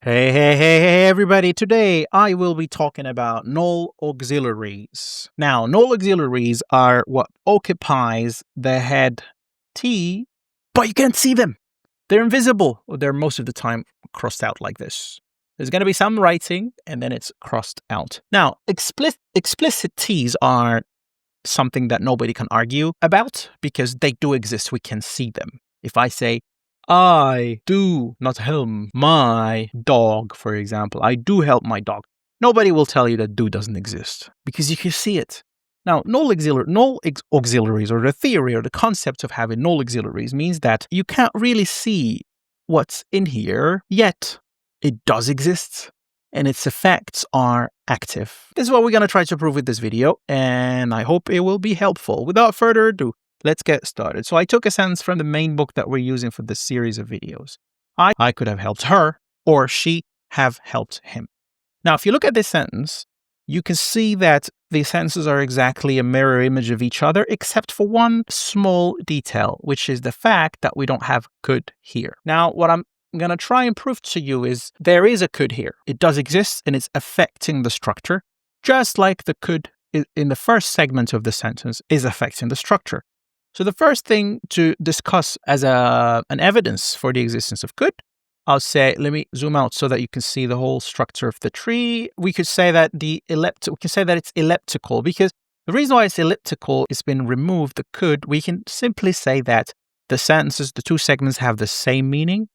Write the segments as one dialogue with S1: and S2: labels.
S1: Hey, everybody. Today, I will be talking about null auxiliaries. Now, null auxiliaries are what occupies the head T, but you can't see them. They're invisible. They're most of the time crossed out like this. There's going to be some writing, and then it's crossed out. Now, explicit T's are something that nobody can argue about because they do exist. We can see them. If I say, I do not help my dog, for example. I do help my dog. Nobody will tell you that do doesn't exist because you can see it. Now, null auxiliaries, or the theory or the concept of having null auxiliaries, means that you can't really see what's in here, yet it does exist and its effects are active. This is what we're going to try to prove with this video, and I hope it will be helpful. Without further ado, let's get started. So I took a sentence from the main book that we're using for this series of videos. I could have helped her, or she have helped him. Now, if you look at this sentence, you can see that the sentences are exactly a mirror image of each other, except for one small detail, which is the fact that we don't have could here. Now, what I'm going to try and prove to you is there is a could here. It does exist, and it's affecting the structure, just like the could in the first segment of the sentence is affecting the structure. So the first thing to discuss as an evidence for the existence of could, I'll say, let me zoom out so that you can see the whole structure of the tree. We could say that it's elliptical, because the reason why it's elliptical is been removed the could. We can simply say that the two segments have the same meaning.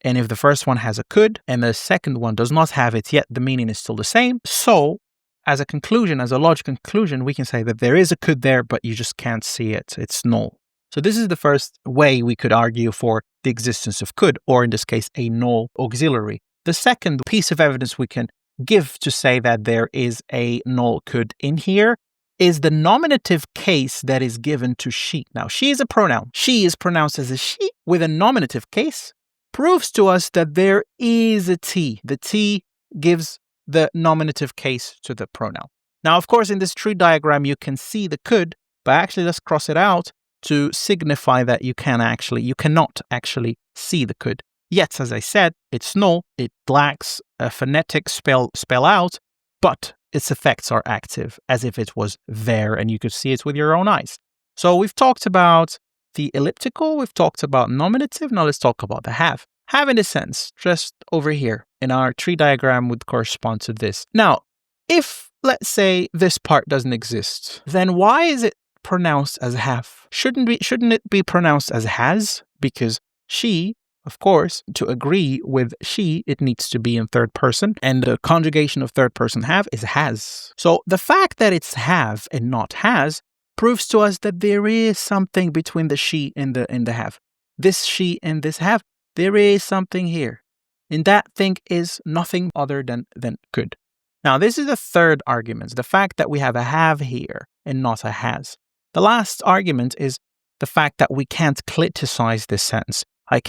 S1: And if the first one has a could and the second one does not have it yet, the meaning is still the same. So as a conclusion, as a logical conclusion, we can say that there is a could there, but you just can't see it. It's null. So this is the first way we could argue for the existence of could, or in this case, a null auxiliary. The second piece of evidence we can give to say that there is a null could in here is the nominative case that is given to she. Now, she is a pronoun. She is pronounced as a she with a nominative case. Proves to us that there is a T. The T gives the nominative case to the pronoun. Now, of course, in this tree diagram, you can see the could, but actually let's cross it out to signify that you cannot actually see the could. Yet, as I said, it's null. It lacks a phonetic spell out, but its effects are active as if it was there and you could see it with your own eyes. So we've talked about the elliptical, we've talked about nominative. Now let's talk about the have. Have in a sense, just over here in our tree diagram would correspond to this. Now, if let's say this part doesn't exist, then why is it pronounced as have? Shouldn't it be pronounced as has? Because she, of course, to agree with she, it needs to be in third person, and the conjugation of third person have is has. So the fact that it's have and not has proves to us that there is something between the she and the have. This she and this have, there is something here. And that thing is nothing other than could. Now, this is the third argument, the fact that we have a have here and not a has. The last argument is the fact that we can't cliticize this sentence. If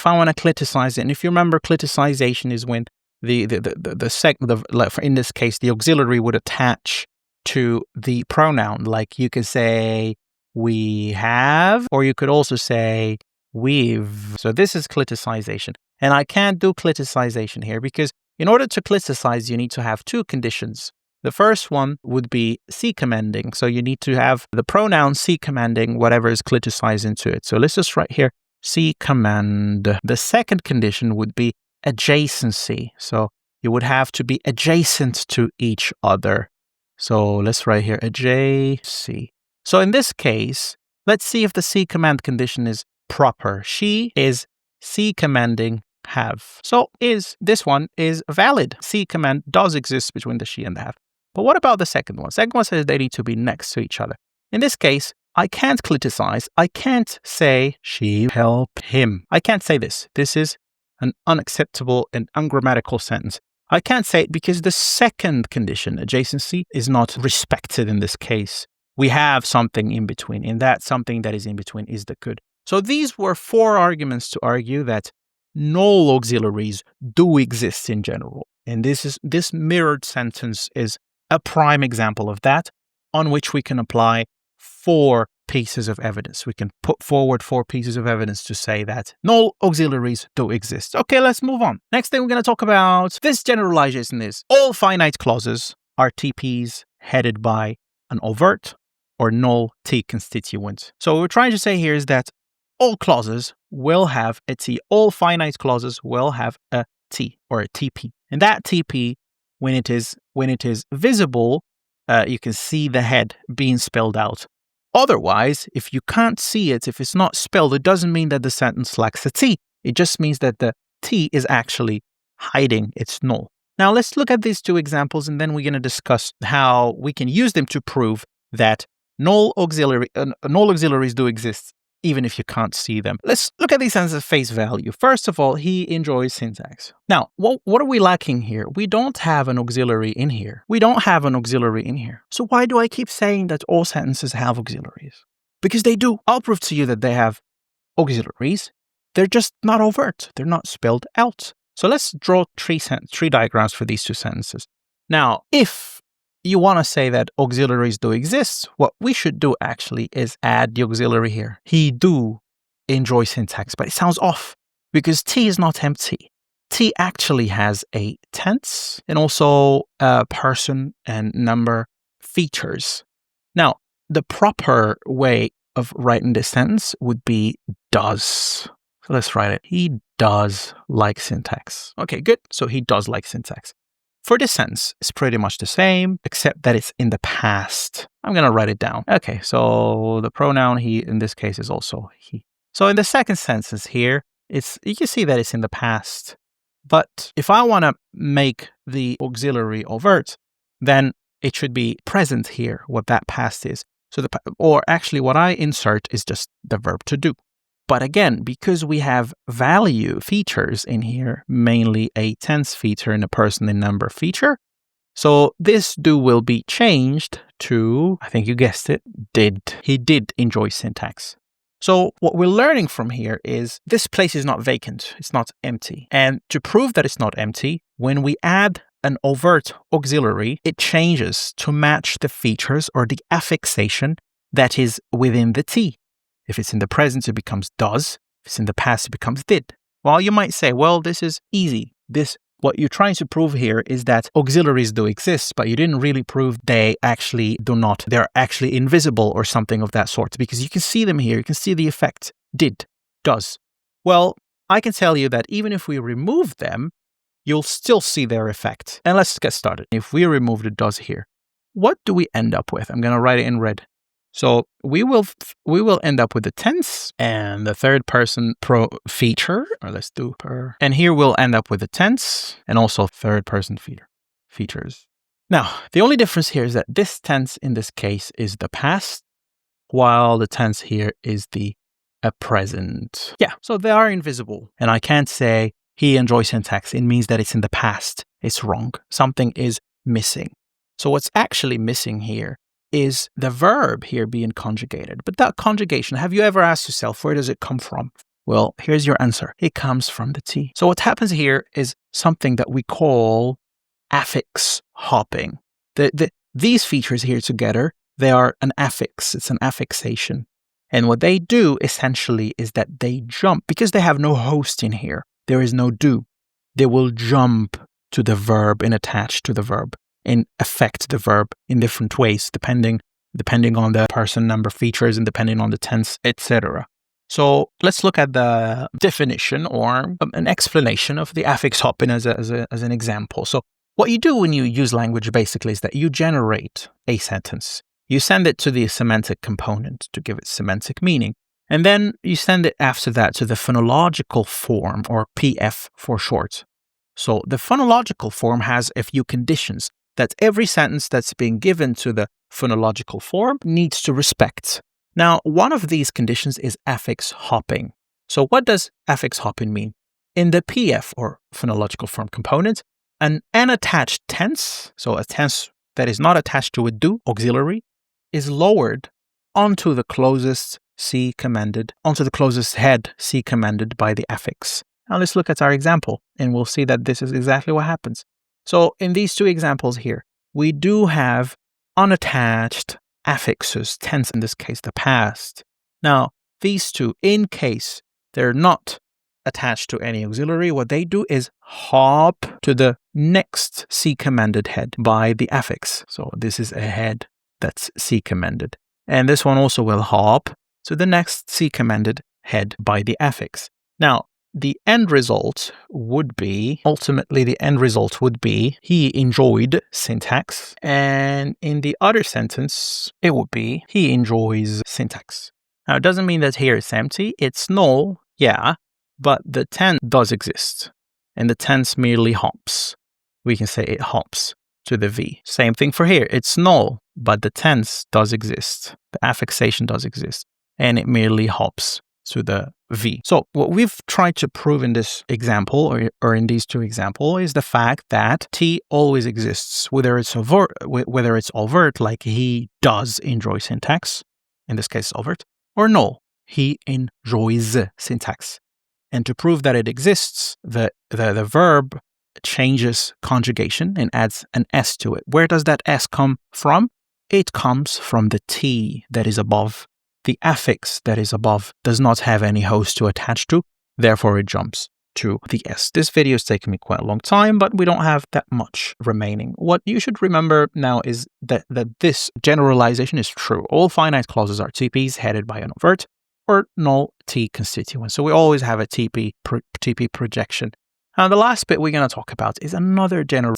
S1: I want to cliticize it, and if you remember, cliticization is when in this case, the auxiliary would attach to the pronoun. Like you could say we have, or you could also say we've. So this is cliticization. And I can't do cliticization here because in order to criticize, you need to have two conditions. The first one would be C commanding. So you need to have the pronoun C commanding whatever is criticized into it. So let's just write here C command. The second condition would be adjacency. So you would have to be adjacent to each other. So let's write here adjac. So in this case, let's see if the C command condition is proper. She is C commanding have. So this one is valid. C command does exist between the she and the have. But what about the second one? Second one says they need to be next to each other. In this case, I can't criticize. I can't say she helped him. I can't say this. This is an unacceptable and ungrammatical sentence. I can't say it because the second condition, adjacency, is not respected in this case. We have something in between, and that something that is in between is the could. So these were 4 arguments to argue that null auxiliaries do exist in general. And this mirrored sentence is a prime example of that, on which we can apply 4 pieces of evidence. We can put forward 4 pieces of evidence to say that null auxiliaries do exist. Okay, let's move on. Next thing we're going to talk about, this generalization is all finite clauses are TPs headed by an overt or null T constituent. So what we're trying to say here is that all clauses will have a T. All finite clauses will have a T or a TP. And that TP, when it is visible, you can see the head being spelled out. Otherwise, if you can't see it, if it's not spelled, it doesn't mean that the sentence lacks a T. It just means that the T is actually hiding its null. Now, let's look at these 2 examples, and then we're going to discuss how we can use them to prove that null auxiliaries do exist, even if you can't see them. Let's look at these sentences at face value. First of all, he enjoys syntax. Now, what are we lacking here? We don't have an auxiliary in here. So why do I keep saying that all sentences have auxiliaries? Because they do. I'll prove to you that they have auxiliaries. They're just not overt. They're not spelled out. So let's draw 3 diagrams for these 2 sentences. Now, if you want to say that auxiliaries do exist, what we should do actually is add the auxiliary here. He do enjoy syntax, but it sounds off because T is not empty. T actually has a tense and also person and number features. Now, the proper way of writing this sentence would be does. So let's write it. He does like syntax. Okay, good. So he does like syntax. For this sentence, it's pretty much the same, except that it's in the past. I'm going to write it down. Okay, so the pronoun he in this case is also he. So in the second sentence here, you can see that it's in the past. But if I want to make the auxiliary overt, then it should be present here, what that past is. Or actually what I insert is just the verb to do. But again, because we have value features in here, mainly a tense feature and a person and number feature, so this do will be changed to, I think you guessed it, did. He did enjoy syntax. So what we're learning from here is this place is not vacant, it's not empty. And to prove that it's not empty, when we add an overt auxiliary, it changes to match the features or the affixation that is within the T. If it's in the present, it becomes does. If it's in the past, it becomes did. Well, you might say, well, this is easy. What you're trying to prove here is that auxiliaries do exist, but you didn't really prove they actually do not. They're actually invisible or something of that sort, because you can see them here. You can see the effect did, does. Well, I can tell you that even if we remove them, you'll still see their effect. And let's get started. If we remove the does here, what do we end up with? I'm going to write it in red. So we will end up with the tense and the third person feature, or let's do per. And here we'll end up with the tense and also third person features. Now, the only difference here is that this tense in this case is the past, while the tense here is the present. Yeah, so they are invisible. And I can't say he enjoys syntax. It means that it's in the past. It's wrong. Something is missing. So what's actually missing here is the verb here being conjugated. But that conjugation, have you ever asked yourself, where does it come from? Well, here's your answer. It comes from the T. So what happens here is something that we call affix hopping. These features here together, they are an affix. It's an affixation. And what they do essentially is that they jump, because they have no host in here. There is no do. They will jump to the verb and attach to the verb and affect the verb in different ways, depending on the person, number, features, and depending on the tense, etc. So let's look at the definition or an explanation of the affix hopping as an example. So what you do when you use language basically is that you generate a sentence. You send it to the semantic component to give it semantic meaning. And then you send it after that to the phonological form, or PF for short. So the phonological form has a few conditions that every sentence that's being given to the phonological form needs to respect. Now, one of these conditions is affix hopping. So what does affix hopping mean? In the PF, or phonological form component, an unattached tense, so a tense that is not attached to a do, auxiliary, is lowered onto the closest head C commanded by the affix. Now let's look at our example, and we'll see that this is exactly what happens. So in these 2 examples here, we do have unattached affixes, tense in this case, the past. Now, these two, in case they're not attached to any auxiliary, what they do is hop to the next C commanded head by the affix. So this is a head that's C commanded. And this one also will hop to the next C commanded head by the affix. Now, the end result would be, he enjoyed syntax. And in the other sentence, it would be, he enjoys syntax. Now, it doesn't mean that here it's empty. It's null, yeah, but the tense does exist. And the tense merely hops. We can say it hops to the V. Same thing for here. It's null, but the tense does exist. The affixation does exist. And it merely hops to the V. So what we've tried to prove in this example, or in these two examples, is the fact that T always exists, whether it's overt, like he does enjoy syntax, in this case overt, or null, he enjoys syntax. And to prove that it exists, the verb changes conjugation and adds an S to it. Where does that S come from? It comes from the T that is above. The affix that is above does not have any host to attach to, therefore it jumps to the S. This video is taking me quite a long time, but we don't have that much remaining. What you should remember now is that this generalization is true. All finite clauses are TPs headed by an overt or null T constituent. So we always have a TP projection. Now, the last bit we're going to talk about is another another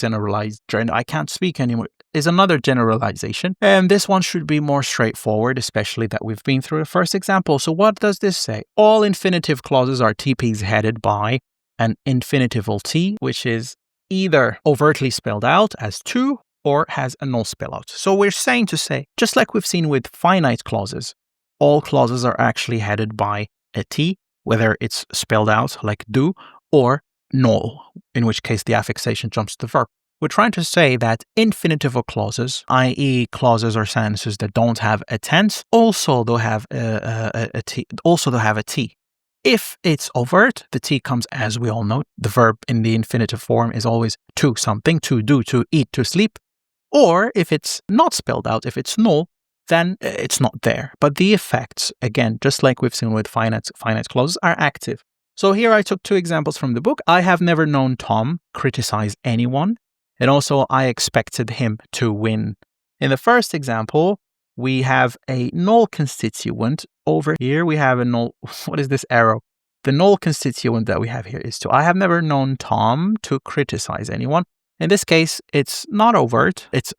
S1: generalization. And this one should be more straightforward, especially that we've been through the first example. So what does this say? All infinitive clauses are TPs headed by an infinitival T, which is either overtly spelled out as to or has a null spell out. So we're saying to say, just like we've seen with finite clauses, all clauses are actually headed by a T, whether it's spelled out like do or null, in which case the affixation jumps to the verb. We're trying to say that infinitival clauses, i.e. clauses or sentences that don't have a tense, also they'll have a T. If it's overt, the T comes, as we all know, the verb in the infinitive form is always to something, to do, to eat, to sleep. Or if it's not spelled out, if it's null, then it's not there. But the effects, again, just like we've seen with finite clauses, are active. So here I took two examples from the book. I have never known Tom criticize anyone, and also I expected him to win. In the first example, we have a null constituent. Over here, we have a null. What is this arrow? The null constituent that we have here is to. I have never known Tom to criticize anyone. In this case, it's not overt. It's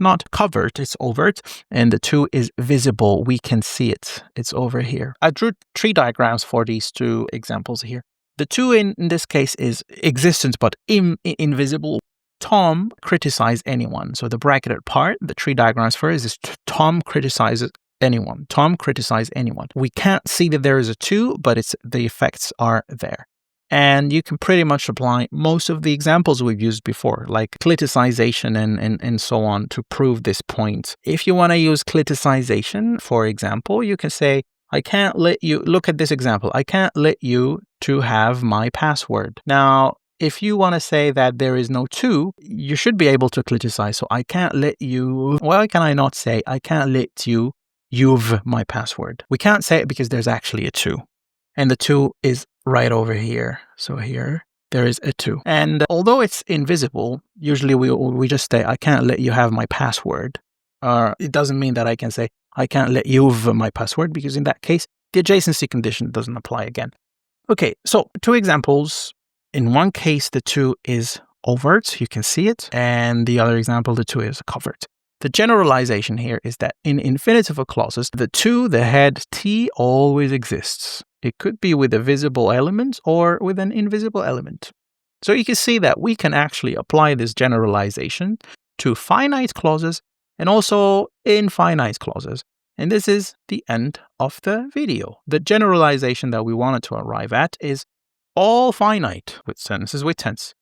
S1: not covert. It's overt. And the to is visible. We can see it. It's over here. I drew tree diagrams for these two examples here. The to in this case is existence, but invisible. Tom criticized anyone. So the bracketed part, the tree diagrams for is Tom criticizes anyone. Tom criticized anyone. We can't see that there is a to, but the effects are there. And you can pretty much apply most of the examples we've used before, like cliticization and so on, to prove this point. If you want to use cliticization, for example, you can say, I can't let you, look at this example, I can't let you to have my password. Now, if you want to say that there is no to, you should be able to criticize. So I can't let you, why can I not say, I can't let you, you've my password? We can't say it because there's actually a to. And the to is right over here. So here, there is a to. And although it's invisible, usually we just say, I can't let you have my password. It doesn't mean that I can say, I can't let you have my password, because in that case, the adjacency condition doesn't apply again. Okay, so two examples. In one case, the to is overt, you can see it. And the other example, the to is covert. The generalization here is that in infinitival clauses, the to, the head T always exists. It could be with a visible element or with an invisible element. So you can see that we can actually apply this generalization to finite clauses and also infinite clauses. And this is the end of the video. The generalization that we wanted to arrive at is all finite with sentences with tense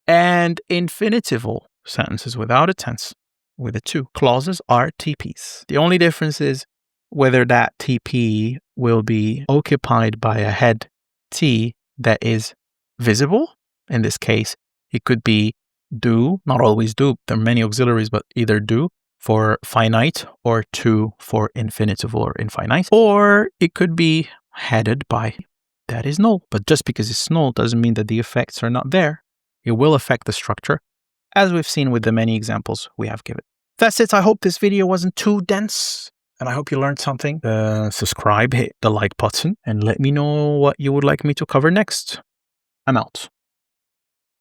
S1: and infinitival sentences without a tense with a to. Clauses are TPs. The only difference is whether that TP will be occupied by a head T that is visible. In this case, it could be do, not always do. There are many auxiliaries, but either do, for finite or 2 for infinitive or infinite, or it could be headed by that is null. But just because it's null doesn't mean that the effects are not there. It will affect the structure, as we've seen with the many examples we have given. That's it. I hope this video wasn't too dense, and I hope you learned something. Subscribe, hit the like button, and let me know what you would like me to cover next. I'm out.